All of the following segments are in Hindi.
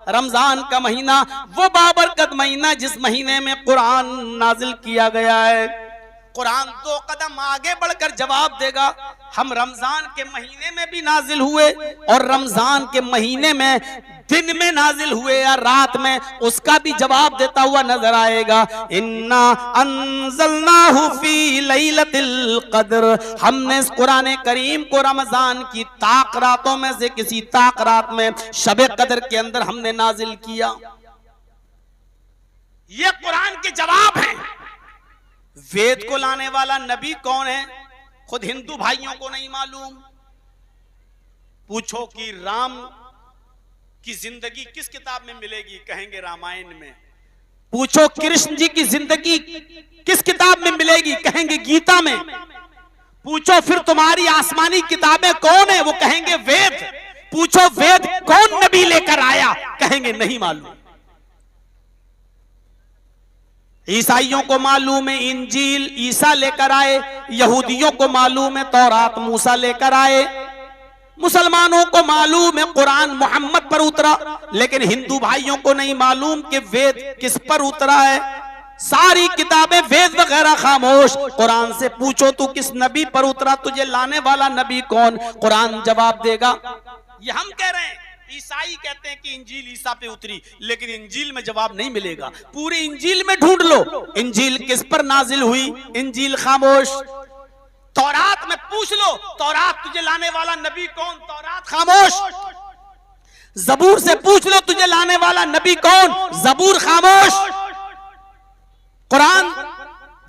रमजान का महीना वो बाबरकत महीना जिस महीने में कुरान नाजिल किया गया है। कुरान 2 कदम आगे बढ़कर जवाब देगा। हम रमजान के महीने में भी नाजिल हुए और रमजान के महीने में दिन में नाजिल हुए या रात में, उसका भी जवाब देता हुआ नजर आएगा। इन्ना अंज़लनाहु फी लैलतिल क़द्र, हमने इस कुरान करीम को रमजान की ताक रातों में से किसी ताक रात में शबे कद्र के अंदर हमने नाजिल किया। ये कुरान के जवाब हैं। वेद को लाने वाला नबी कौन है, खुद हिंदू भाइयों को नहीं मालूम। पूछो कि राम की जिंदगी किस किताब में मिलेगी, कहेंगे रामायण में। पूछो कृष्ण जी की जिंदगी किस किताब में मिलेगी, कहेंगे गीता में। पूछो फिर तुम्हारी आसमानी किताबें कौन है, वो कहेंगे वेद। पूछो वेद कौन नबी लेकर आया, कहेंगे नहीं मालूम। ईसाइयों को मालूम है इंजील ईसा लेकर आए, यहूदियों को मालूम है तौरात मूसा लेकर आए, मुसलमानों को मालूम है कुरान मोहम्मद पर उतरा, लेकिन हिंदू भाइयों को नहीं मालूम कि वेद किस पर उतरा है। सारी किताबें वेद वगैरह खामोश। कुरान से पूछो तू किस नबी पर उतरा, तुझे लाने वाला नबी कौन, कुरान जवाब देगा। ये हम कह रहे हैं। ईसाई कहते हैं कि इंजील ईसा पे उतरी, लेकिन इंजील में जवाब नहीं मिलेगा। पूरे इंजील में ढूंढ लो, इंजील किस पर नाजिल हुई, इंजील खामोश। तौरात में पूछ लो, तौरात तुझे लाने वाला नबी कौन, तौरात खामोश। जबूर से पूछ लो तुझे लाने वाला नबी कौन, जबूर खामोश। कुरान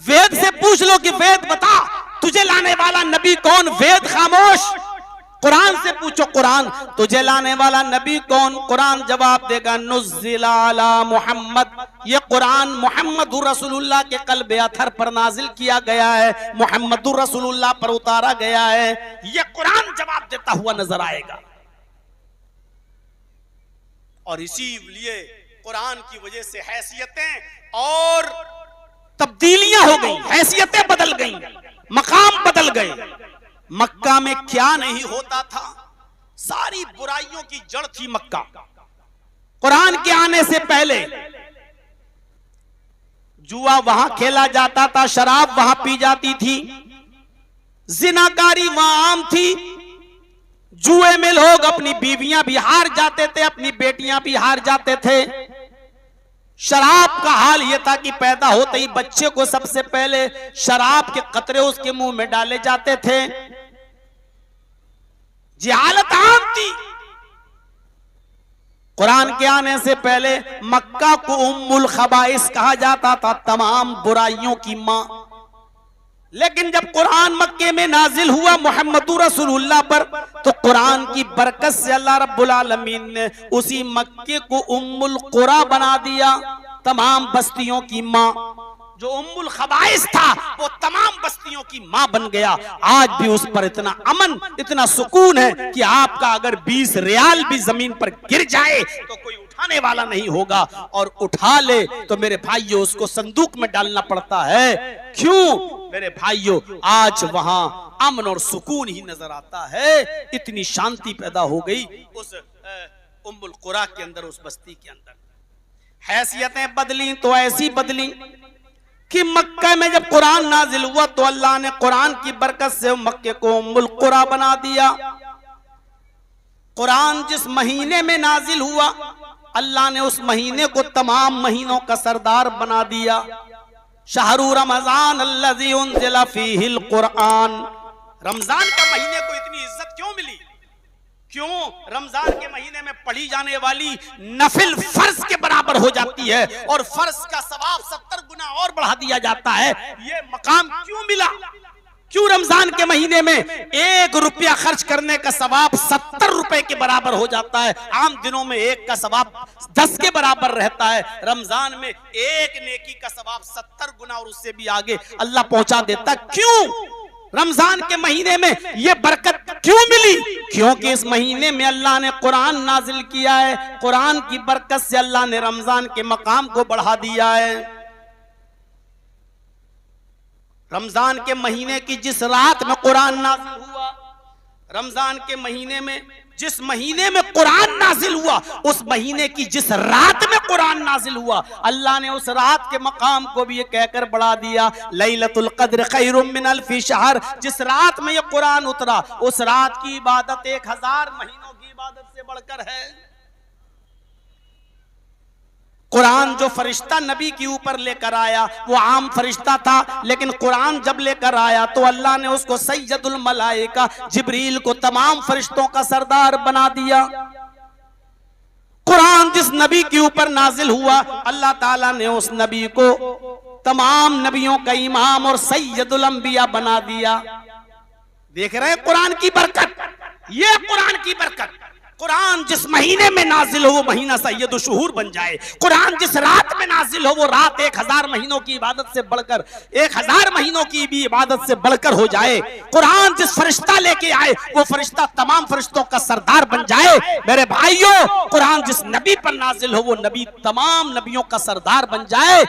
वेद से पूछ लो कि वेद बता तुझे लाने वाला नबी कौन, वेद खामोश। कुरान से पूछो कुरान तुझे लाने वाला नबी कौन, कुरान जवाब देगा नुज़्ज़िला अला मुहम्मद, ये कुरान मुहम्मदुर रसूलुल्लाह के क़ल्ब अथर पर नाजिल किया गया है, मुहम्मदुर रसूलुल्लाह पर उतारा गया है। ये कुरान जवाब देता हुआ नजर आएगा। और इसीलिए कुरान की वजह से हैसियतें और तब्दीलियां हो गई, हैसियतें बदल गई, मकाम बदल गए। मक्का में क्या नहीं होता था, सारी बुराइयों की जड़ थी मक्का। कुरान के आने से पहले जुआ वहां खेला जाता था, शराब वहां पी जाती थी, जिनाकारी वहां आम थी। जुए में लोग अपनी बीवियां भी हार जाते थे, अपनी बेटियां भी हार जाते थे। शराब का हाल यह था कि पैदा होते ही बच्चे को सबसे पहले शराब के कतरे उसके मुंह में डाले जाते थे। जहालत आम थी। कुरान के आने से पहले मक्का को उम्मुल खबाइस कहा जाता था, तमाम बुराइयों की मां। लेकिन जब कुरान मक्के में नाजिल हुआ मुहम्मदुर रसूलुल्लाह पर, तो कुरान की बरकत से अल्लाह रब्बुल आलमीन ने उसी मक्के को उम्मुल कुरा बना दिया, तमाम बस्तियों की मां। जो उम्मुल खबाइस था वो तमाम बस्तियों की मां बन गया। आज भी उस पर इतना अमन, इतना सुकून है कि आपका अगर 20 रियाल भी जमीन पर गिर जाए तो कोई उठाने वाला नहीं होगा, और उठा ले तो मेरे भाइयों उसको संदूक में डालना पड़ता है। क्यों मेरे भाइयों, आज वहां अमन और सुकून ही नजर आता है। इतनी शांति पैदा हो गई उस उम्मुल कुरा के अंदर, उस बस्ती के अंदर। हैसियतें बदली तो ऐसी बदली कि मक्का में जब कुरान नाजिल हुआ तो अल्लाह ने कुरान की बरकत से मक्के को उम्मुल कुरा बना दिया। कुरान जिस महीने में नाजिल हुआ, अल्लाह ने उस महीने को तमाम महीनों का सरदार बना दिया। शहरु रमजान अल्लज़ी उन्ज़िला फ़ीहिल कुरान, रमजान का महीने को इतनी इज्जत क्यों मिली? क्यों? रमजान के महीने में पढ़ी जाने वाली नफिल फर्ज के बराबर हो जाती है, और फर्ज का सवाब 70 गुना और बढ़ा दिया जाता है। ये मकाम क्यों मिला? क्यों रमजान के महीने में 1 रुपया खर्च करने का सवाब 70 रुपए के बराबर हो जाता है? आम दिनों में 1 का सवाब 10 के बराबर रहता है। रमजान में 1 नेकी का सवाब 70 गुना और उससे भी आगे अल्लाह पहुंचा देता। क्यों रमजान के महीने में ये बरकत क्यों मिली? क्योंकि इस महीने में अल्लाह ने कुरान नाजिल किया है। कुरान की बरकत से अल्लाह ने रमजान के मकाम को बढ़ा दिया है। रमजान के महीने की जिस रात में कुरान नाजिल हुआ, रमजान के महीने में जिस महीने में कुरान नाजिल हुआ, उस महीने की जिस रात में कुरान नाजिल हुआ, अल्लाह ने उस रात के मकाम को भी ये कहकर बढ़ा दिया, लैलतुल क़द्र खैरुम मिन अल्फि शहर। जिस रात में ये कुरान उतरा, उस रात की इबादत 1000 महीनों की इबादत से बढ़कर है। कुरान जो फरिश्ता नबी के ऊपर लेकर आया वो आम फरिश्ता था, लेकिन कुरान जब लेकर आया तो अल्लाह ने उसको सैयदुल मलाइका जिब्रील को तमाम फरिश्तों का सरदार बना दिया। कुरान जिस नबी के ऊपर नाजिल हुआ, अल्लाह ताला ने उस नबी को तमाम नबियों का इमाम और सैयदुल अंबिया बना दिया। देख रहे हैं कुरान की बरकत, ये कुरान की बरकत। कुरान जिस महीने में नाजिल हो वो महीना सैयद शुहूर बन जाए। कुरान जिस रात में नाजिल हो वो रात 1000 महीनों की इबादत से बढ़कर 1000 महीनों की भी इबादत से बढ़कर हो जाए। कुरान जिस फरिश्ता लेके आए वो फरिश्ता तमाम फरिश्तों का सरदार बन जाए। मेरे भाइयों, कुरान जिस नबी पर नाजिल हो वो नबी तमाम नबियों का सरदार बन जाए।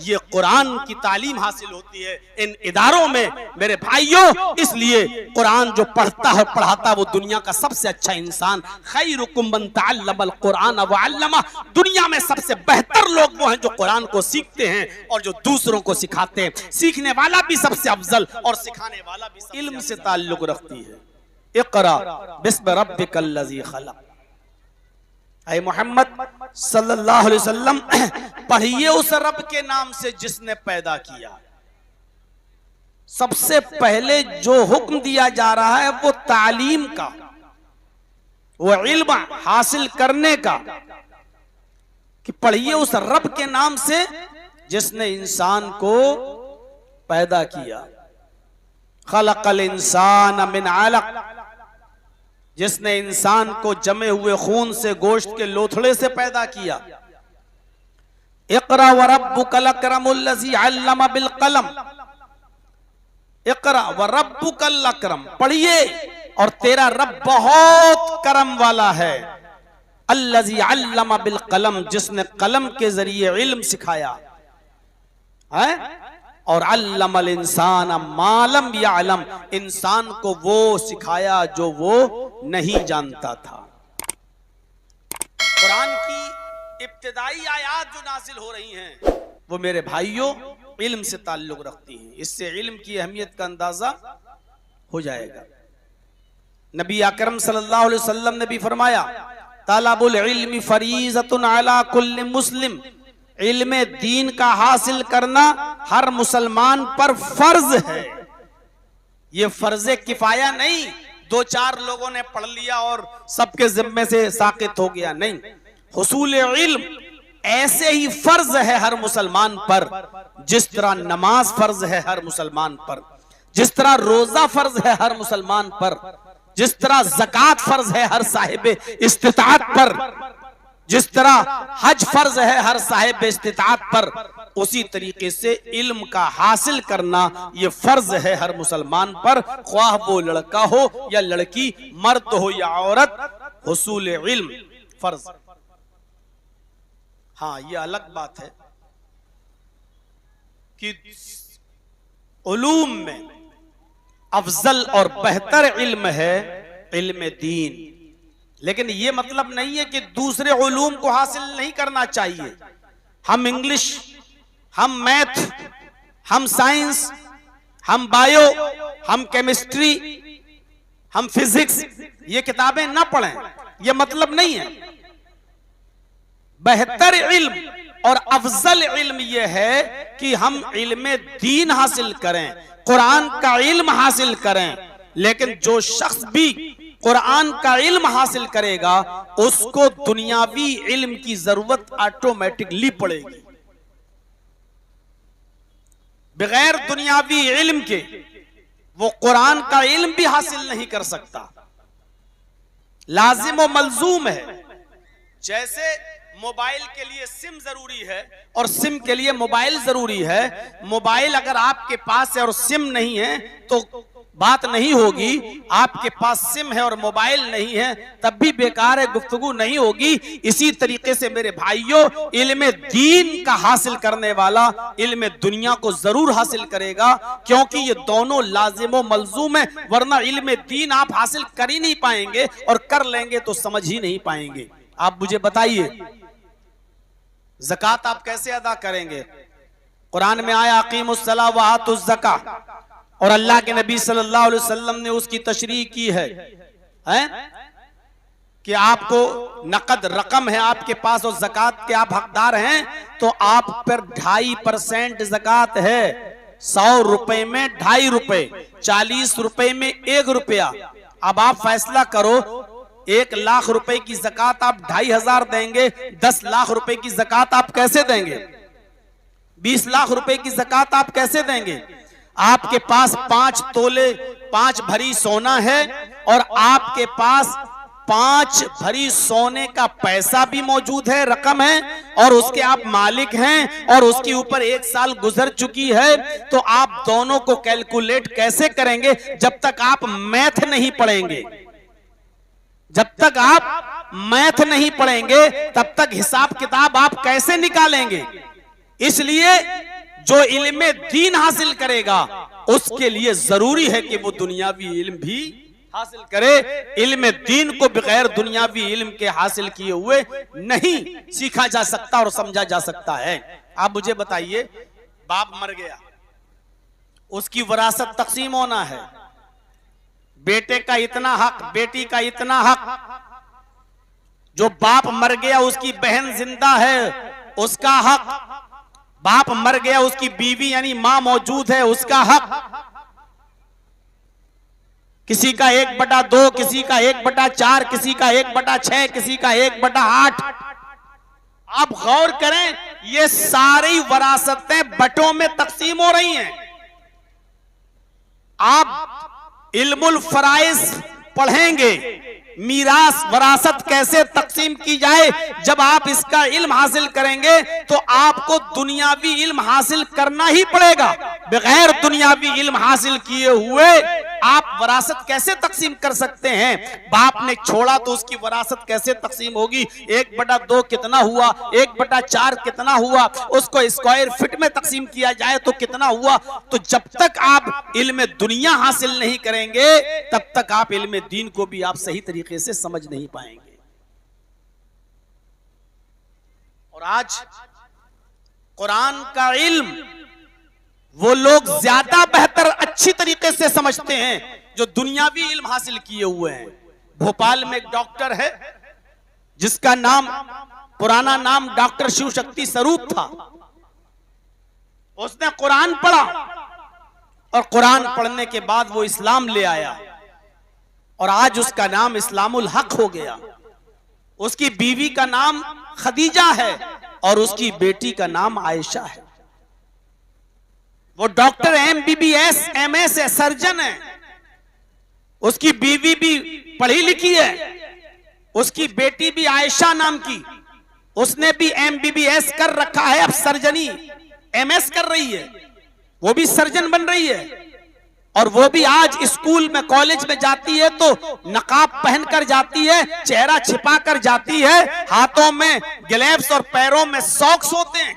ये कुरान की तालीम हासिल होती है इन इदारों में मेरे भाइयों। इसलिए कुरान जो पढ़ता है पढ़ाता वो दुनिया का सबसे अच्छा इंसान। खैरुकुम मन तअल्लमल कुरान व अल्लमा। दुनिया में सबसे बेहतर लोग वो हैं जो कुरान को सीखते हैं और जो दूसरों को सिखाते हैं। सीखने वाला भी सबसे अफजल और सिखाने वाला भी इल्म से ताल्लुक रखती है। इक़रा बिस्मि रब्बिकल्लज़ी खलक़। ऐ मोहम्मद सल्लल्लाहु अलैहि वसल्लम, पढ़िए उस रब के नाम से जिसने पैदा किया। सबसे पहले जो हुक्म दिया जा रहा है वो तालीम का, वो इल्म हासिल करने का, कि पढ़िए उस रब के नाम से जिसने इंसान को पैदा किया। खलक़ल इंसान मिन अलक़। जिसने इंसान को जमे हुए खून से, गोश्त के लोथड़े से पैदा किया। इक़रा व रब्बुकल अकरमुल्लज़ी अल्लम बिल कलम। इक़रा व रब्बुकल अकरम, पढ़िए और तेरा रब बहुत करम वाला है। अल्लज़ी अल्लम बिल कलम, जिसने कलम के जरिए इल्म सिखाया है। और अल्लमल इंसान मालम यअलम, इंसान को वो सिखाया जो वो नहीं जानता था। कुरान की इब्तिदाई आयात जो नाजिल हो रही हैं वो मेरे भाइयों इल्म से ताल्लुक रखती हैं। इससे इल्म की अहमियत का अंदाजा हो जाएगा। नबी अकरम सल्लल्लाहु अलैहि वसल्लम ने भी फरमाया, तलबुल इल्मी फरीज़तुन अला कुल्लि मुस्लिम। इल्म दीन का हासिल करना हर मुसलमान पर फर्ज है। ये फर्ज किफाया नहीं, 2-4 लोगों ने पढ़ लिया और सबके जिम्मे से साकित हो गया, नहीं। हुसूल इल्म ऐसे ही फर्ज है हर मुसलमान पर, जिस तरह नमाज फर्ज है हर मुसलमान पर, जिस तरह रोजा फर्ज है हर मुसलमान पर, जिस तरह ज़कात फर्ज है हर साहिब इस्तिताअत पर, जिस तरह हज फर्ज है हर साहिब इस्तिताअत पर, उसी तरीके से इल्म का हासिल करना ये फर्ज है हर मुसलमान पर, ख्वाह वो लड़का हो या लड़की, मर्द हो या औरत। हुसूल इल्म फर्ज। हाँ, ये अलग बात है कि उलूम में अफजल और बेहतर इल्म है इल्म दीन, लेकिन ये मतलब नहीं है कि दूसरे उलूम को हासिल नहीं करना चाहिए। हम इंग्लिश, हम मैथ, हम साइंस, हम बायो, हम केमिस्ट्री, हम फिजिक्स, ये किताबें ना पढ़ें, ये मतलब नहीं है। बेहतर इल्म और अफजल इल्म ये है कि हम इल्म दीन हासिल करें, कुरान का इल्म हासिल करें। लेकिन जो शख्स भी कुरान का इल्म हासिल करेगा उसको दुनियावी इल्म की जरूरत ऑटोमेटिकली पड़ेगी। बगैर दुनियावी इल्म के वो कुरान का इल्म भी हासिल नहीं कर सकता। लाजिम व मलजूम है। जैसे मोबाइल के लिए सिम जरूरी है और सिम के लिए मोबाइल जरूरी है। मोबाइल अगर आपके पास है और सिम नहीं है तो बात नहीं होगी, आपके पास सिम है और मोबाइल नहीं है तब भी बेकार है, गुफ्तगू नहीं होगी। इसी तरीके से मेरे भाइयों, इल्म दीन का हासिल करने वाला इल्म दुनिया को जरूर हासिल करेगा, क्योंकि ये दोनों लाजिम व मलजूम है, वरना इल्म दीन आप हासिल कर ही नहीं पाएंगे, और कर लेंगे तो समझ ही नहीं पाएंगे। आप मुझे बताइए, ज़कात आप कैसे अदा करेंगे? कुरान में आया अकीमुस्सला व आतुज़ ज़का, और अल्लाह के नबी सल्लल्लाहु अलैहि वसल्लम ने उसकी तशरीह की है कि आपको नकद रकम है आपके पास और ज़कात के आप हकदार हैं, तो आप पर 2.5% ज़कात है। 100 रुपए में 2.5 रुपए, 40 रुपए में 1 रुपया। अब आप फैसला करो, 1 लाख रुपए की ज़कात आप 2,500 देंगे, 10 लाख रुपए की ज़कात आप कैसे देंगे? 20 लाख रुपए की ज़कात आप कैसे देंगे? आपके पास 5 तोले 5 भरी सोना है और आपके पास 5 भरी सोने का पैसा भी मौजूद है, रकम है, और उसके आप मालिक हैं, और उसके ऊपर 1 साल गुजर चुकी है, तो आप दोनों को कैलकुलेट कैसे करेंगे? जब तक आप मैथ नहीं पढ़ेंगे, जब तक आप मैथ नहीं पढ़ेंगे तब तक हिसाब किताब आप कैसे निकालेंगे? इसलिए जो इल्म दीन हासिल करेगा उसके लिए जरूरी है कि वो दुनियावी इल्म भी हासिल करे। इल्म दीन को बगैर दुनियावी इल्म के हासिल किए हुए नहीं सीखा जा सकता और समझा जा सकता है। आप मुझे बताइए, बाप मर गया, उसकी विरासत तकसीम होना है, बेटे का इतना हक, बेटी का इतना हक, जो बाप मर गया उसकी बहन जिंदा है उसका हक, बाप मर गया उसकी बीवी यानी मां मौजूद है उसका हक, किसी का 1/2, किसी का 1/4, किसी का 1/6, किसी का 1/8। आप गौर करें, ये सारी वरासतें बटों में तकसीम हो रही हैं। आप इल्मुल फराइज पढ़ेंगे, मीरास वरासत कैसे तकसीम की जाए, जब आप इसका इल्म हासिल करेंगे तो आपको दुनियावी इल्म हासिल करना ही पड़ेगा। बगैर दुनियावी इल्म हासिल किए हुए आप वरासत कैसे तकसीम कर सकते हैं? बाप ने छोड़ा तो उसकी वरासत कैसे तकसीम होगी? 1/2 कितना हुआ, 1/4 कितना हुआ, उसको स्क्वायर फीट में तकसीम किया जाए तो कितना हुआ? तो जब तक आप इल्म दुनिया हासिल नहीं करेंगे तब तक आप इल्म दीन को भी आप सही तरीके से समझ नहीं पाएंगे। और आज कुरान का इल्म वो लोग ज्यादा बेहतर अच्छी तरीके से समझते हैं जो दुनियावी इल्म हासिल किए हुए हैं। भोपाल में एक डॉक्टर है जिसका नाम, पुराना नाम डॉक्टर शिव शक्ति स्वरूप था। उसने कुरान पढ़ा और कुरान पढ़ने के बाद वो इस्लाम ले आया और आज उसका नाम इस्लामुल हक हो गया। उसकी बीवी का नाम खदीजा है और उसकी बेटी का नाम आयशा है। वो डॉक्टर MBBS MS है, सर्जन है। उसकी बीवी भी पढ़ी लिखी है, उसकी बेटी भी आयशा नाम की, उसने भी MBBS कर रखा है, अब सर्जनी MS कर रही है, वो भी सर्जन बन रही है। और वो भी आज स्कूल में कॉलेज में जाती है तो नकाब पहनकर जाती है, चेहरा छिपा कर जाती है, हाथों में ग्लव्स और पैरों में सॉक्स होते हैं।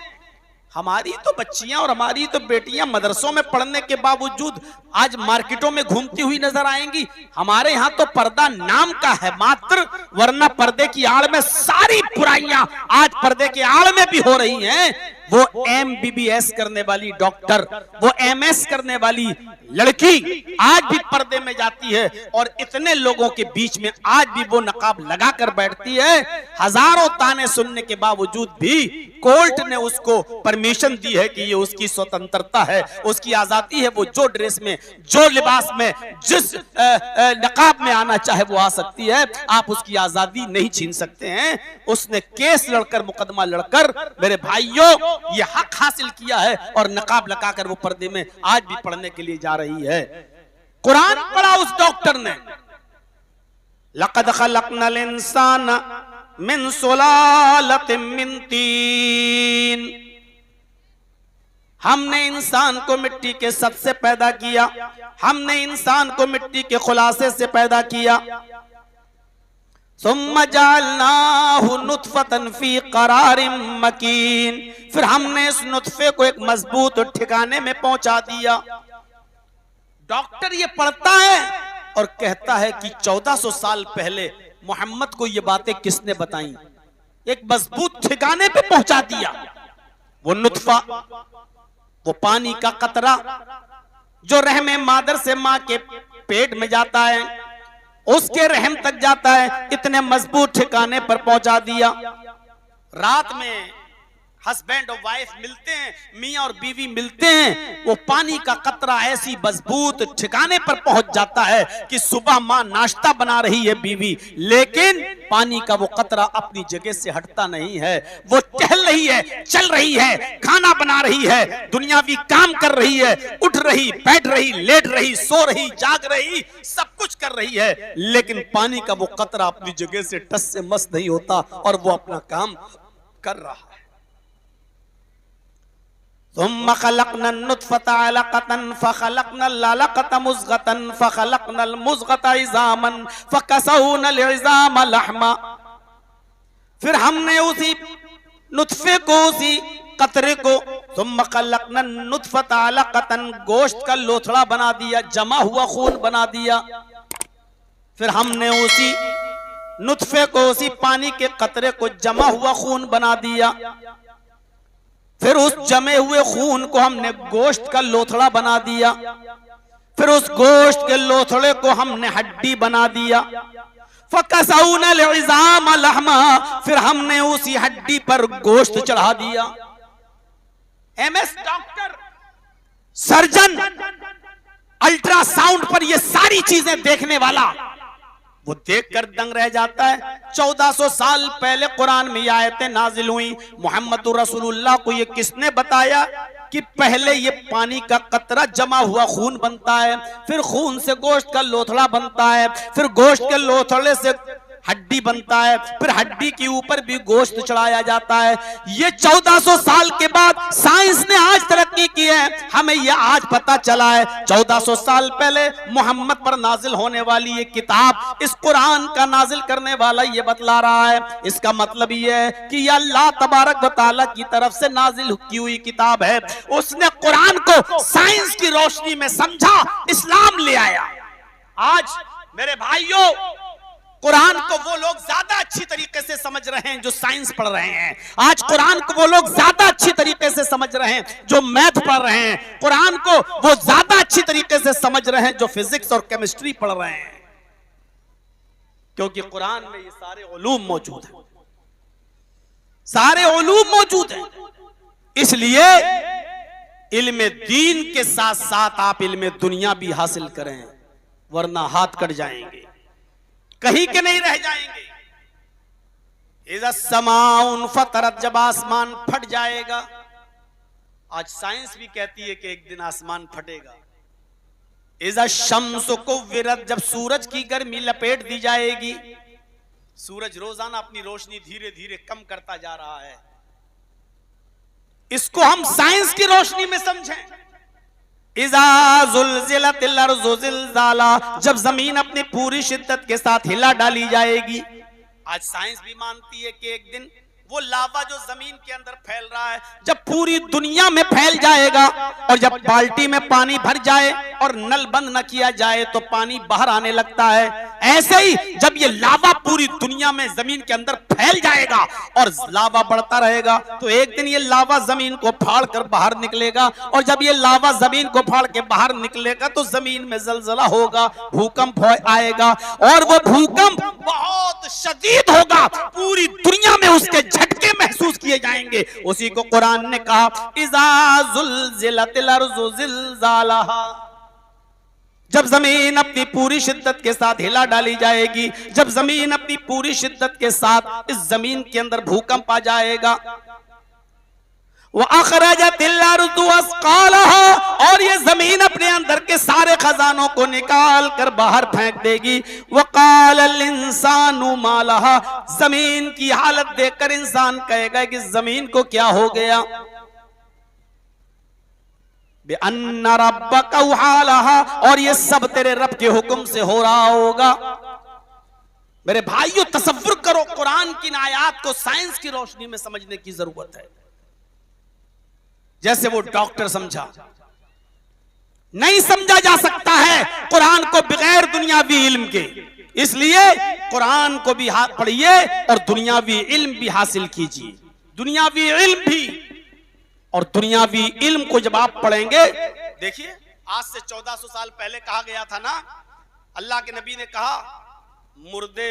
हमारी तो बच्चियां और हमारी तो बेटियां मदरसों में पढ़ने के बावजूद आज मार्केटों में घूमती हुई नजर आएंगी। हमारे यहाँ तो पर्दा नाम का है मात्र, वरना पर्दे की आड़ में सारी बुराइयां आज पर्दे के आड़ में भी हो रही हैं। वो MBBS करने वाली डॉक्टर, वो MS करने वाली लड़की आज भी पर्दे में जाती है और इतने लोगों के बीच में आज भी वो नकाब लगाकर बैठती है। हजारों ताने सुनने के बावजूद भी कोर्ट ने उसको परमिशन दी है कि ये उसकी स्वतंत्रता है, उसकी आजादी है, वो जो ड्रेस में, जो लिबास में, जिस नकाब में आना चाहे वो आ सकती है। आप उसकी आजादी नहीं छीन सकते हैं। उसने केस लड़कर, मुकदमा लड़कर मेरे भाइयों ये हक हासिल किया है और नकाब लगाकर वो पर्दे में आज भी पढ़ने के लिए जा रही है। कुरान पढ़ा उस डॉक्टर ने, लक़द ख़लक़नल इंसान मिन सुलालतिन मिन तीन। हमने इंसान को मिट्टी के सत से पैदा किया, हमने इंसान को मिट्टी के खुलासे से पैदा किया। सुम्मा जअलनाहु नुतफतन फी करारिम मकीन, फिर हमने इस नुतफे को एक मजबूत ठिकाने में पहुंचा दिया। डॉक्टर ये पढ़ता है और कहता है कि 1400 साल पहले मोहम्मद को ये बातें किसने बताई? एक मजबूत ठिकाने पे पहुंचा दिया। वो नुतफा, वो पानी का कतरा जो रहम मादर से मां के पेट में जाता है, उसके रहम तक जाता है, इतने मजबूत ठिकाने पर पहुंचा दिया। रात में हस्बैंड और वाइफ मिलते हैं, मियां और बीवी मिलते हैं, वो पानी का कतरा ऐसी मजबूत ठिकाने पर पहुंच जाता है कि सुबह मां नाश्ता बना रही है बीवी, लेकिन पानी का वो कतरा अपनी जगह से हटता नहीं है। वो टहल रही है, चल रही है, खाना बना रही है, दुनियावी काम कर रही है, उठ रही, बैठ रही, लेट रही, सो रही, जाग रही, सब कुछ कर रही है, लेकिन पानी का वो कतरा अपनी जगह से टस से मस नहीं होता और वो अपना काम कर रहा है। सुम्मा खलक़नन नुतफ़ता अलक़तन फ़ख़लक़नल अलक़ता मुज़ग़तन फ़ख़लक़नल मुज़ग़ता इज़ामन फ़कसौनल इज़ाम लहमा, फिर हमने उसी नुतफे को, उसी कतरे को, सुम्मा खलक़नन नुतफ़ता अलक़तन, गोश्त का लोथड़ा बना दिया, जमा हुआ खून बना दिया। फिर हमने उसी नुतफे को, उसी पानी के कतरे को जमा हुआ खून बना दिया। फिर उस जमे हुए खून को हमने गोश्त का लोथड़ा बना दिया। फिर उस गोश्त के लोथड़े को हमने हड्डी बना दिया। फ़कसौनल इज़ाम लहमा, फिर हमने उसी हड्डी पर गोश्त चढ़ा दिया। एमएस डॉक्टर, सर्जन, अल्ट्रासाउंड पर ये सारी चीजें देखने वाला, वो देखकर दंग रह जाता है। 1400 साल पहले कुरान में ये आयतें नाजिल हुई। मोहम्मद रसूलुल्लाह को ये किसने बताया कि पहले ये पानी का कतरा जमा हुआ खून बनता है, फिर खून से गोश्त का लोथड़ा बनता है, फिर गोश्त के लोथड़े से हड्डी बनता है, फिर हड्डी के ऊपर भी गोश्त चढ़ाया जाता है। ये 1400 साल के बाद साइंस ने आज तरक्की की है, हमें ये आज पता चला है। 1400 साल पहले मोहम्मद पर नाजिल होने वाली ये किताब, इस कुरान का नाजिल करने वाला ये बतला रहा है। इसका मतलब ये है कि ये अल्लाह तबारक व तआला की तरफ से नाजिल की हुई किताब है। उसने कुरान को साइंस की रोशनी में समझा, इस्लाम ले आया। आज मेरे भाइयों, कुरान को वो लोग ज्यादा अच्छी तरीके से समझ रहे हैं जो साइंस पढ़ रहे हैं। आज कुरान को वो लोग ज्यादा अच्छी तरीके से समझ रहे हैं जो मैथ पढ़ रहे हैं। कुरान को वो ज्यादा अच्छी तरीके से समझ रहे हैं जो फिजिक्स और केमिस्ट्री पढ़ रहे हैं, क्योंकि कुरान में ये सारे उलूम मौजूद हैं, सारे उलूम मौजूद हैं। इसलिए इल्म दीन के साथ साथ आप इल्म दुनिया भी हासिल करें, वरना हाथ कट जाएंगे, कहीं के नहीं रह जाएंगे। इज़ा समाउन फतरत, जब आसमान फट जाएगा। आज साइंस भी कहती है कि एक दिन आसमान फटेगा। इज़ा शम्सु कुव्विरत, जब सूरज की गर्मी लपेट दी जाएगी। सूरज रोजाना अपनी रोशनी धीरे धीरे कम करता जा रहा है, इसको हम साइंस की रोशनी में समझें। इज़ा ज़ुल्ज़िलतिल अर्ज़ु ज़िल्ज़ाला, जब जमीन अपनी पूरी शिद्दत के साथ हिला डाली जाएगी। आज साइंस भी मानती है कि एक दिन वो लावा जो जमीन के अंदर फैल रहा है, जब पूरी दुनिया में फैल जाएगा, और जब बाल्टी में पानी भर जाए और नल बंद न किया जाए तो पानी बाहर आने लगता है, ऐसे ही जब ये लावा पूरी दुनिया में जमीन के अंदर फैल जाएगा और लावा बढ़ता रहेगा, तो एक दिन ये लावा जमीन को फाड़ कर बाहर निकलेगा। और जब ये लावा जमीन को फाड़ के बाहर निकलेगा तो जमीन में जलजला होगा, भूकंप आएगा, और वो भूकंप बहुत शदीद होगा, पूरी दुनिया में उसके झटके महसूस किए जाएंगे। उसी को कुरान ने कहा, इज़ा ज़ुल्ज़िलतिल अर्ज़ु ज़िल्ज़ालहा, जब जमीन अपनी पूरी शिद्दत के साथ हिला डाली जाएगी, जब जमीन अपनी पूरी शिद्दत के साथ इस जमीन के अंदर भूकंप आ जाएगा। व अखरजतिल अर्ज़ु अस्क़ालहा, और ये जमीन अपने अंदर के सारे खजानों को निकाल कर बाहर फेंक देगी। व क़ालल इंसानु मा लहा, जमीन की हालत देखकर इंसान कहेगा कि जमीन को क्या हो गया। बिअन्ना रब्बका औहालहा, और ये सब तेरे रब के हुक्म से हो रहा होगा। मेरे भाइयों, तसव्वुर करो, कुरान की आयात को साइंस की रोशनी में समझने की जरूरत है। जैसे वो डॉक्टर समझा, नहीं समझा जा सकता है कुरान को बगैर दुनियावी इल्म के, इसलिए कुरान को भी पढ़िए और दुनियावी इल्म भी हासिल कीजिए। दुनियावी इल्म भी, और दुनियावी इल्म को जब आप पढ़ेंगे, देखिए आज से 1400 साल पहले कहा गया था ना, अल्लाह के नबी ने कहा मुर्दे,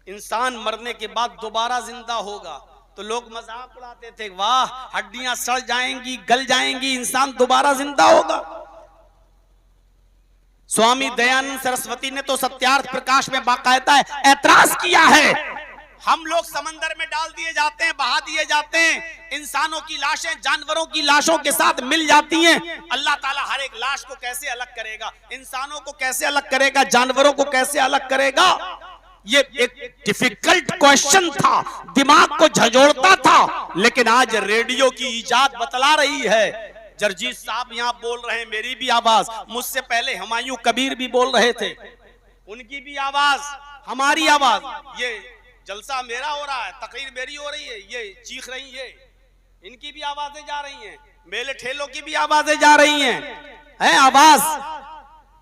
इंसान मरने के बाद दोबारा जिंदा होगा, तो लोग मजाक उड़ाते थे, वाह हड्डियां सड़ जाएंगी, गल जाएंगी, इंसान दोबारा जिंदा होगा। स्वामी दयानंद सरस्वती ने तो सत्यार्थ प्रकाश में बाकायदा ऐतराज किया है, हम लोग समंदर में डाल दिए जाते हैं, बहा दिए जाते हैं, इंसानों की लाशें जानवरों की लाशों के साथ मिल जाती हैं, अल्लाह ताला हर एक लाश को कैसे अलग करेगा, इंसानों को कैसे अलग करेगा, जानवरों को कैसे अलग करेगा। ये एक डिफिकल्ट क्वेश्चन था, दिमाग को झंझोड़ता था, लेकिन आज रेडियो की इजाद बतला रही है। जरजीत साहब यहाँ बोल रहे हैं, मेरी भी आवाज, मुझसे पहले हुमायूं कबीर भी बोल रहे थे, उनकी भी आवाज, हमारी आवाज, ये जलसा मेरा हो रहा है, तकरीर मेरी हो रही है, ये चीख रही है, इनकी भी आवाजें जा रही हैं, मेले ठेलों की भी आवाजें जा रही हैं, आवाज,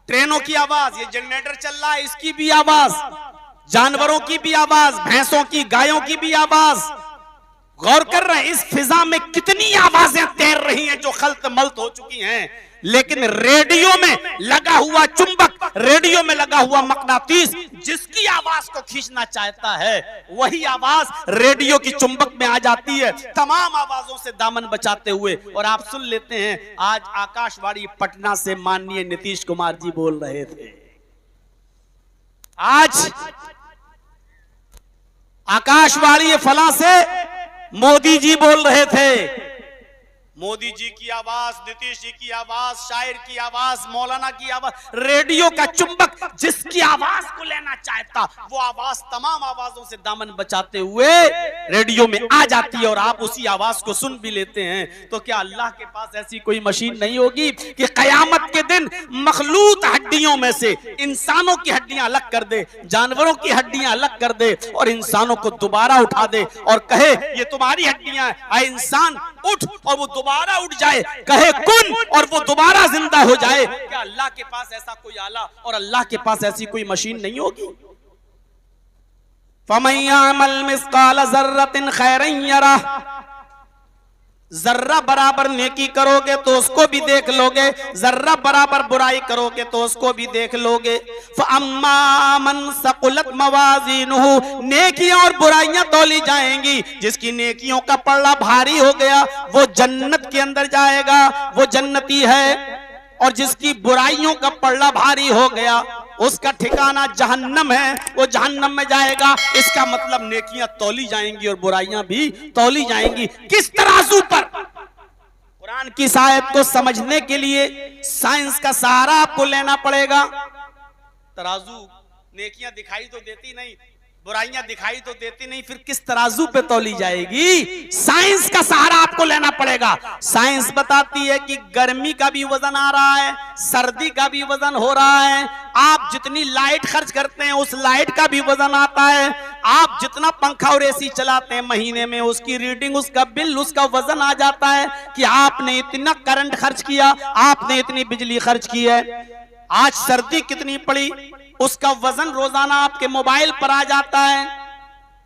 ट्रेनों की आवाज, ये जनरेटर चल रहा है इसकी भी आवाज, जानवरों की भी आवाज, भैंसों की, गायों की भी आवाज। गौर कर रहे हैं इस फिजा में कितनी आवाजें तैर रही हैं जो खल्त मल्त हो चुकी हैं, लेकिन रेडियो में लगा हुआ चुंबक, रेडियो में लगा हुआ मकनातीस जिसकी आवाज को खींचना चाहता है, वही आवाज रेडियो की चुंबक में आ जाती है, तमाम आवाजों से दामन बचाते हुए। और आप सुन लेते हैं, आज आकाशवाणी पटना से माननीय नीतीश कुमार जी बोल रहे थे, आज आकाशवाणी फला से मोदी जी बोल रहे थे, मोदी जी की आवाज, नीतीश जी की आवाज, शायर की आवाज, मौलाना की आवाज, रेडियो का चुंबक जिसकी आवाज को लेना चाहता, वो आवाज तमाम आवाजों से दामन बचाते हुए रेडियो में आ जाती है और आप उसी आवाज को सुन भी लेते हैं। तो क्या अल्लाह के पास ऐसी कोई मशीन नहीं होगी कि कयामत के दिन मखलूत हड्डियों में से इंसानों की हड्डियां अलग कर दे, जानवरों की हड्डियां अलग कर दे और इंसानों को दोबारा उठा दे और कहे ये तुम्हारी हड्डियां हैं, आए इंसान उठ, और वो दोबारा उठ जाए, कहे कुन और वो दोबारा जिंदा हो जाए। क्या अल्लाह के पास ऐसा कोई आला और अल्लाह के पास ऐसी कोई मशीन नहीं होगी? फमन यअमल मिस्काल ज़र्रतिन खैरन यरा, जर्रा बराबर नेकी करोगे तो उसको भी देख लोगे, जर्रा बराबर बुराई करोगे तो उसको भी देख लोगे। फअम्मा मन सकुलत मवाज़ीनुहु, नेकियां और बुराइयां तौली जाएंगी, जिसकी नेकियों का पल्ला भारी हो गया वो जन्नत के अंदर जाएगा, वो जन्नती है, और जिसकी बुराइयों का पल्ला भारी हो गया उसका ठिकाना जहन्नम है, वो जहन्नम में जाएगा। इसका मतलब नेकियां तौली जाएंगी और बुराइयां भी तौली जाएंगी। किस तराजू पर? कुरान की इस आयत को समझने के लिए साइंस का सहारा आपको लेना पड़ेगा। तराजू, नेकियां दिखाई तो देती नहीं, बुराइयां दिखाई तो देती नहीं, फिर किस तराजू पे तौली जाएगी? साइंस का सहारा आपको लेना पड़ेगा। साइंस बताती है कि गर्मी का भी वजन आ रहा है, सर्दी का भी वजन हो रहा है, आप जितनी लाइट खर्च करते हैं उस लाइट का भी वजन आता है, आप जितना पंखा और एसी चलाते हैं महीने में उसकी रीडिंग, उसका बिल, उसका वजन आ जाता है कि आपने इतना करंट खर्च किया, आपने इतनी बिजली खर्च की है। आज सर्दी कितनी पड़ी उसका वजन रोजाना आपके मोबाइल पर आ जाता है।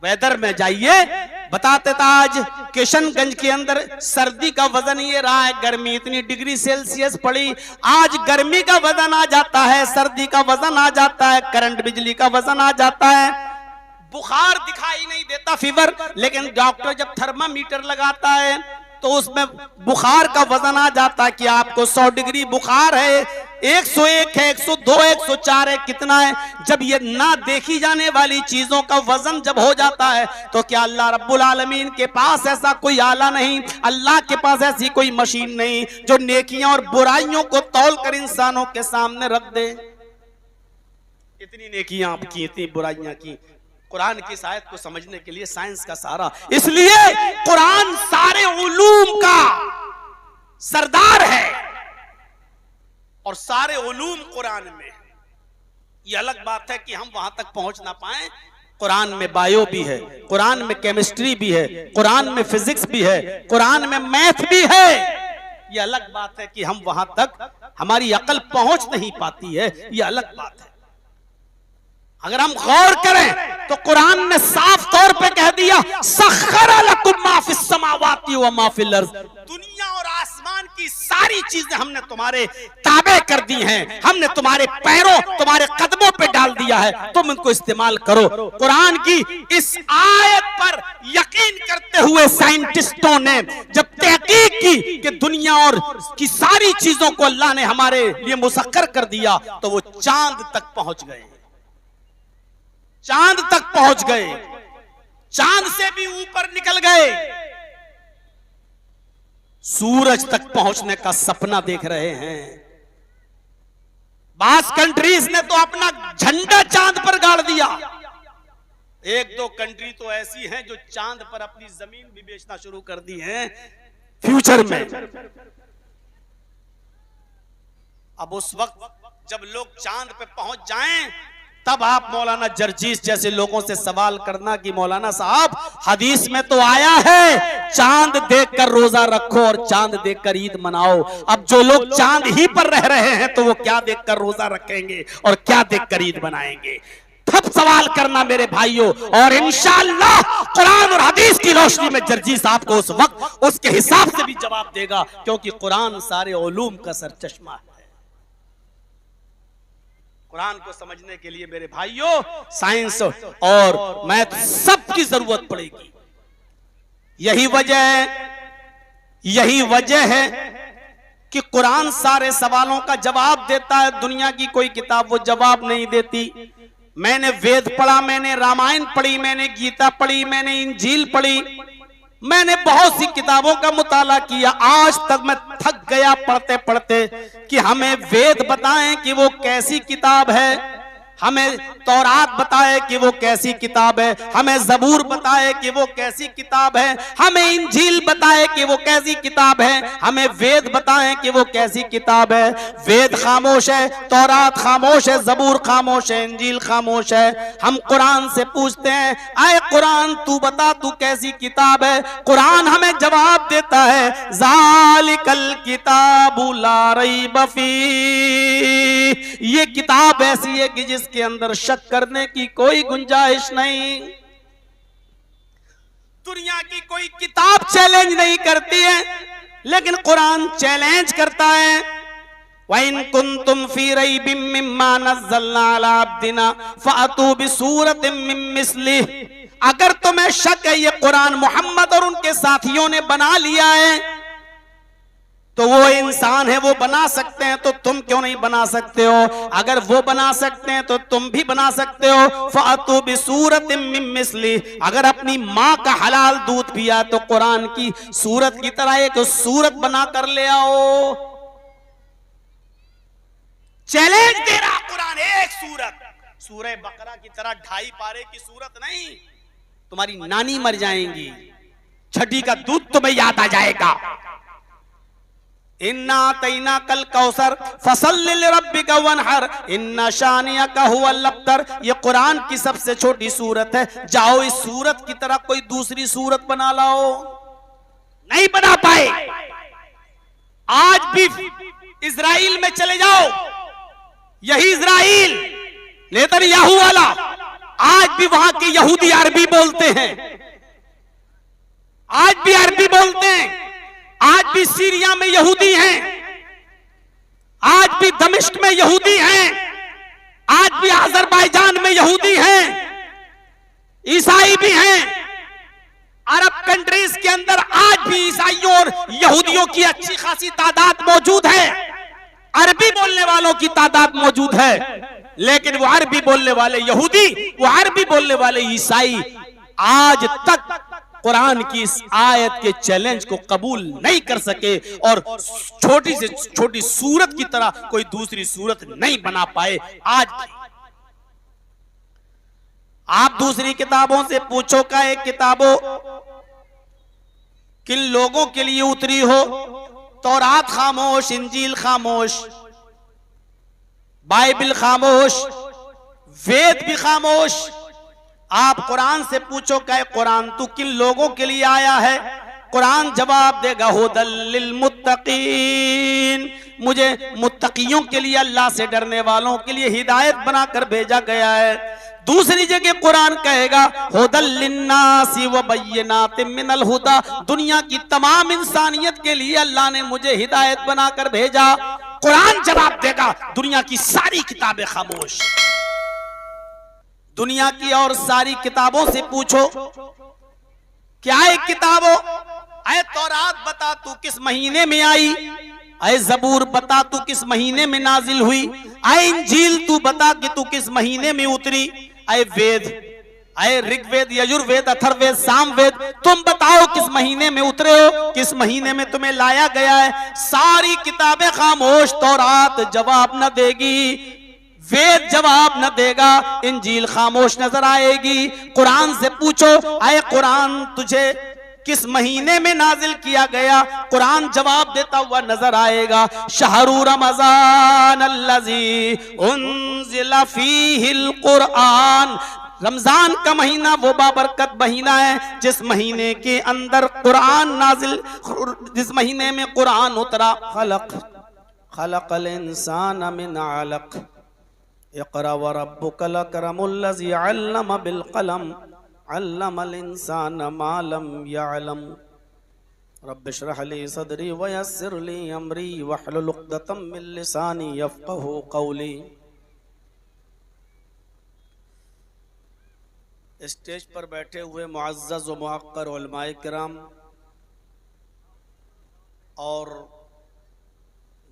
वेदर में जाइए, बताते था आज किशनगंज के अंदर सर्दी का वजन ये रहा है, गर्मी इतनी डिग्री सेल्सियस पड़ी। आज गर्मी का वजन आ जाता है, सर्दी का वजन आ जाता है, करंट बिजली का वजन आ जाता है। बुखार दिखाई नहीं देता, फीवर, लेकिन डॉक्टर जब थर्मामीटर लगाता है तो उसमें बुखार का वजन आ जाता है कि आपको 100 डिग्री बुखार है, 101 है, 102, 104 है, कितना है। जब ये ना देखी जाने वाली चीजों का वजन जब हो जाता है तो क्या अल्लाह रब्बुल आलमीन के पास ऐसा कोई आला नहीं, अल्लाह के पास ऐसी कोई मशीन नहीं जो नेकियां और बुराइयों को तौल कर इंसानों के सामने रख दे? इतनी नेकियां आपकी, इतनी बुराइयां की। कुरान की इस आयत को समझने के लिए साइंस का सहारा, इसलिए कुरान सारे उलूम का सरदार है और सारे उलूम कुरान में है। ये अलग बात है कि हम वहां तक पहुंच ना पाए। कुरान में बायो भी है, कुरान में केमिस्ट्री भी है, कुरान में फिजिक्स भी है, कुरान में मैथ भी है। ये अलग बात है कि हम वहां तक हमारी अकल पहुंच नहीं पाती है, ये अलग बात है। अगर हम गौर करें तो कुरान ने साफ तौर पे कह दिया, सख्खरा लकुम मा फिस समावाति व मा फिल अर्ज़, दुनिया और आसमान की सारी चीजें हमने तुम्हारे ताबे कर दी हैं, हमने तुम्हारे पैरों, तुम्हारे कदमों पे डाल दिया है, तुम इनको इस्तेमाल करो। कुरान की इस आयत पर यकीन करते हुए साइंटिस्टों ने जब तहकीक की कि दुनिया और की सारी चीजों को अल्लाह ने हमारे लिए मुसक्कर कर दिया, तो वो चांद तक पहुंच गए, चांद तक पहुंच गए, चांद से भी ऊपर निकल गए, सूरज तक पहुंचने का सपना देख रहे हैं। बास कंट्रीज ने तो अपना झंडा चांद पर गाड़ दिया। एक दो कंट्री तो ऐसी हैं जो चांद पर अपनी जमीन भी बेचना शुरू कर दी है फ्यूचर में। अब उस वक्त जब लोग चांद पे पहुंच जाएं, तब आप मौलाना जर्जीस जैसे लोगों से सवाल करना कि मौलाना साहब, हदीस में तो आया है चांद देखकर रोजा रखो और चांद देखकर ईद मनाओ। अब जो लोग चांद ही पर रह रहे हैं तो वो क्या देखकर रोजा रखेंगे और क्या देखकर ईद मनाएंगे? तब सवाल करना मेरे भाइयों, और इंशाअल्लाह कुरान और हदीस की रोशनी में जर्जीस आपको उस वक्त उसके हिसाब से भी जवाब देगा, क्योंकि कुरान सारे उलूम का सरचश्मा है। कुरान को समझने के लिए मेरे भाइयों साइंस और मैथ सब की जरूरत पड़ेगी। यही वजह है कि कुरान सारे सवालों का जवाब देता है, दुनिया की कोई किताब वो जवाब नहीं देती। मैंने वेद पढ़ा, मैंने रामायण पढ़ी, मैंने गीता पढ़ी, मैंने इंजील पढ़ी, मैंने बहुत सी किताबों का मुताला किया, आज तक मैं थक गया पढ़ते पढ़ते कि हमें वेद बताएं कि वो कैसी किताब है, हमें तौरात बताए कि वो कैसी किताब है, हमें ज़बूर बताए कि वो कैसी किताब है, हमें इंजील बताए कि वो कैसी किताब है, हमें वेद बताएं कि वो कैसी किताब है। वेद खामोश है, तौरात खामोश है, ज़बूर खामोश है, इंजील खामोश है। हम कुरान से पूछते हैं, आए कुरान तू बता तू कैसी किताब है? कुरान हमें जवाब देता है, ज़ालिकल किताबु ला रैब फीह, ये किताब ऐसी है कि जिसके अंदर शक करने की कोई गुंजाइश नहीं। दुनिया की कोई किताब चैलेंज नहीं करती है, लेकिन कुरान चैलेंज करता है। वइन कुंतुम फी रैबिम मिम्मा नज़्ज़लना अला अब्दिना फ़अतू बिसूरतिम मिन मिस्लिह, अगर तुम्हें शक है ये कुरान मोहम्मद और उनके साथियों ने बना लिया है, तो वो इंसान है, वो बना सकते हैं, तो तुम क्यों नहीं बना सकते हो? अगर वो बना सकते हैं तो तुम भी बना सकते हो। फ़अतू बिसूरतिम मिन मिस्लिह, अगर अपनी माँ का हलाल दूध पिया तो कुरान की सूरत की तरह एक सूरत बना कर ले आओ। चैलेंज दे रहा कुरान, एक सूरत, सूरह बकरा की तरह 2.5 पारे की सूरत नहीं, तुम्हारी नानी मर जाएंगी, छठी का दूध तुम्हें याद आ जाएगा। इन्ना तैना कल कौसर फसल्लि लिरब्बिका वनहर इन्ना शानियका हुवल अब्तर, ये कुरान की सबसे छोटी सूरत है। जाओ इस सूरत की तरह कोई दूसरी सूरत बना लाओ, नहीं बना पाए। आज भी इजराइल में चले जाओ, यही इजराइल नेतन्याहू वाला, आज भी वहां के यहूदी अरबी बोलते हैं, आज भी अरबी बोलते हैं। आज भी सीरिया में यहूदी हैं, आज भी दमिश्क में यहूदी हैं, आज भी अजरबैजान में यहूदी हैं, ईसाई भी हैं। अरब कंट्रीज के अंदर आज भी ईसाइयों और यहूदियों की अच्छी खासी तादाद मौजूद है, अरबी बोलने वालों की तादाद मौजूद है, लेकिन वो अरबी बोलने वाले यहूदी, वो अरबी बोलने वाले ईसाई आज तक कुरान की इस आयत के चैलेंज को कबूल नहीं कर सके और छोटी से छोटी सूरत की तरह कोई दूसरी सूरत नहीं बना पाए। आज आप दूसरी किताबों से पूछो का एक किताबों किन लोगों के लिए उतरी हो, तौरात खामोश, इंजील खामोश, बाइबल खामोश, वेद भी खामोश। आप कुरान से पूछो कि कुरान तू किन लोगों के लिए आया है? कुरान जवाब देगा हुदल लिल मुत्तकीन, मुझे मुत्तकियों के लिए, अल्लाह से डरने वालों के लिए हिदायत बनाकर भेजा गया है। दूसरी जगह कुरान कहेगा हुदल लिन्नासी व बय्यिनातिम मिनल हुदा, दुनिया की तमाम इंसानियत के लिए अल्लाह ने मुझे हिदायत बनाकर भेजा। कुरान जवाब देगा दुनिया की सारी किताबें खामोश। दुनिया की और सारी किताबों से पूछो क्या है किताबों, अय तौरात बता तू किस महीने में आई, अय जबूर बता तू किस महीने में नाजिल हुई, अय इंजील तू बता कि तू किस महीने में उतरी, अय वेद, अय ऋग्वेद, यजुर्वेद, अथर्ववेद, सामवेद, तुम बताओ किस महीने में उतरे हो, किस महीने में तुम्हें लाया गया है। सारी किताबें खामोश। तौरात जवाब न देगी, वेद जवाब न देगा, इंजील खामोश नजर आएगी। कुरान से पूछो आए कुरान तुझे किस महीने में नाजिल किया गया, कुरान जवाब देता हुआ नजर आएगा। शहरु रमजान अल्लज़ी उन्ज़िला फ़ीहिल कुरान, रमजान का महीना वो बाबरकत महीना है जिस महीने के अंदर कुरान नाजिल, जिस महीने में कुरान उतरा। खलक़ल इंसान मिन अलक़ इक़रा व रब्बुकल अकरमुल्लज़ी अल्लम बिल क़लम अल्लमल इंसान मा लम यअलम। रब्बिश्रह ली सदरी व यस्सिर ली अमरी वहलुल उक़दतम मिन लिसानी यफ़क़हू क़ौली। स्टेज पर बैठे हुए मुअज़्ज़ज़ व मुअक्कर उलमाए किराम और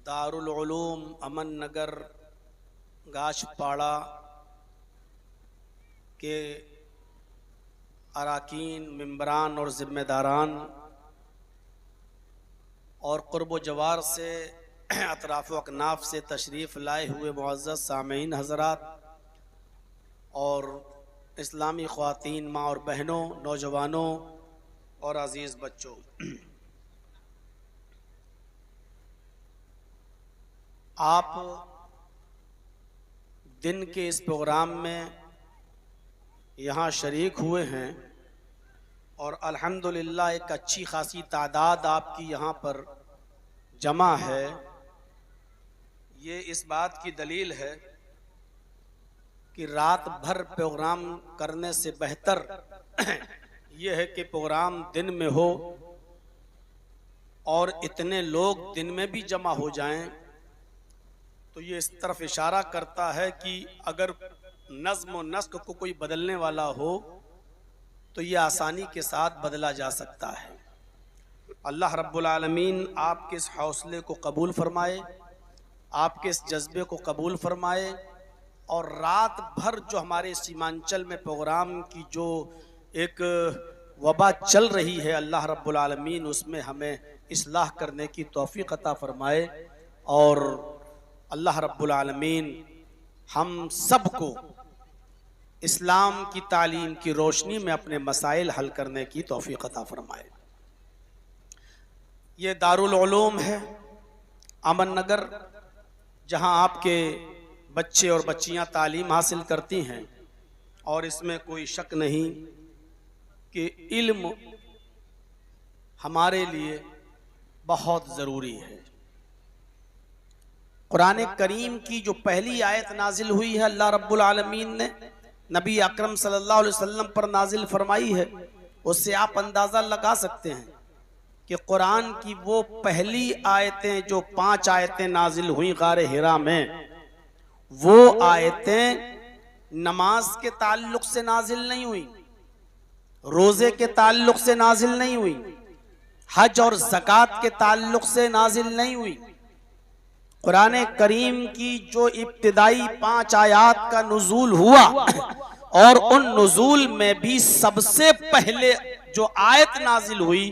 दारुल उलूम अमन नगर गाशपाड़ा के अराकीन, मेंबरान और ज़िम्मेदारान और क़ुर्ब जवार से अतराफ़ व अकनाफ़ से तशरीफ़ लाए हुए मुअज़्ज़ज़ सामीन हज़रात और इस्लामी ख़वातीन, माँ और बहनों, नौजवानों और अज़ीज़ बच्चों, आप दिन के इस प्रोग्राम में यहाँ शरीक हुए हैं और अल्हम्दुलिल्लाह एक अच्छी खासी तादाद आपकी यहाँ पर जमा है। ये इस बात की दलील है कि रात भर प्रोग्राम करने से बेहतर ये है कि प्रोग्राम दिन में हो और इतने लोग दिन में भी जमा हो जाएं, तो ये इस तरफ इशारा करता है कि अगर नज़्म व नस्क को कोई बदलने वाला हो तो ये आसानी के साथ बदला जा सकता है। अल्लाह रब्बुल आलमीन आपके इस हौसले को कबूल फरमाए, आपके इस जज्बे को कबूल फरमाए और रात भर जो हमारे सीमांचल में प्रोग्राम की जो एक वबा चल रही है, अल्लाह रब्बुल आलमीन उसमें हमें इस्लाह करने की तौफीक अता फरमाए और अल्लाह रब्बुल आलमीन हम सबको इस्लाम की तालीम की रोशनी में अपने मसाइल हल करने की तौफीक अता फरमाए। ये दारुल उलूम है अमन नगर, जहाँ आपके बच्चे और बच्चियाँ तालीम हासिल करती हैं और इसमें कोई शक नहीं कि इल्म हमारे लिए बहुत ज़रूरी है। कुरान करीम की जो पहली आयत नाजिल हुई है, अल्लाह रब्बुल आलमीन ने नबी अकरम सल्लल्लाहु अलैहि वसल्लम पर नाजिल फरमाई है, उससे आप अंदाज़ा लगा सकते हैं कि कुरान की वो पहली आयतें जो 5 आयतें नाजिल हुई गारे हिरा में, वो आयतें नमाज के ताल्लुक से नाजिल नहीं हुई, रोज़े के ताल्लुक से नाजिल नहीं हुई, हज और ज़कात के ताल्लुक से नाजिल नहीं हुई। कुरान करीम की जो इब्तिदाई 5 आयात का नुज़ूल हुआ और उन नुज़ूल में भी सबसे पहले जो आयत नाजिल हुई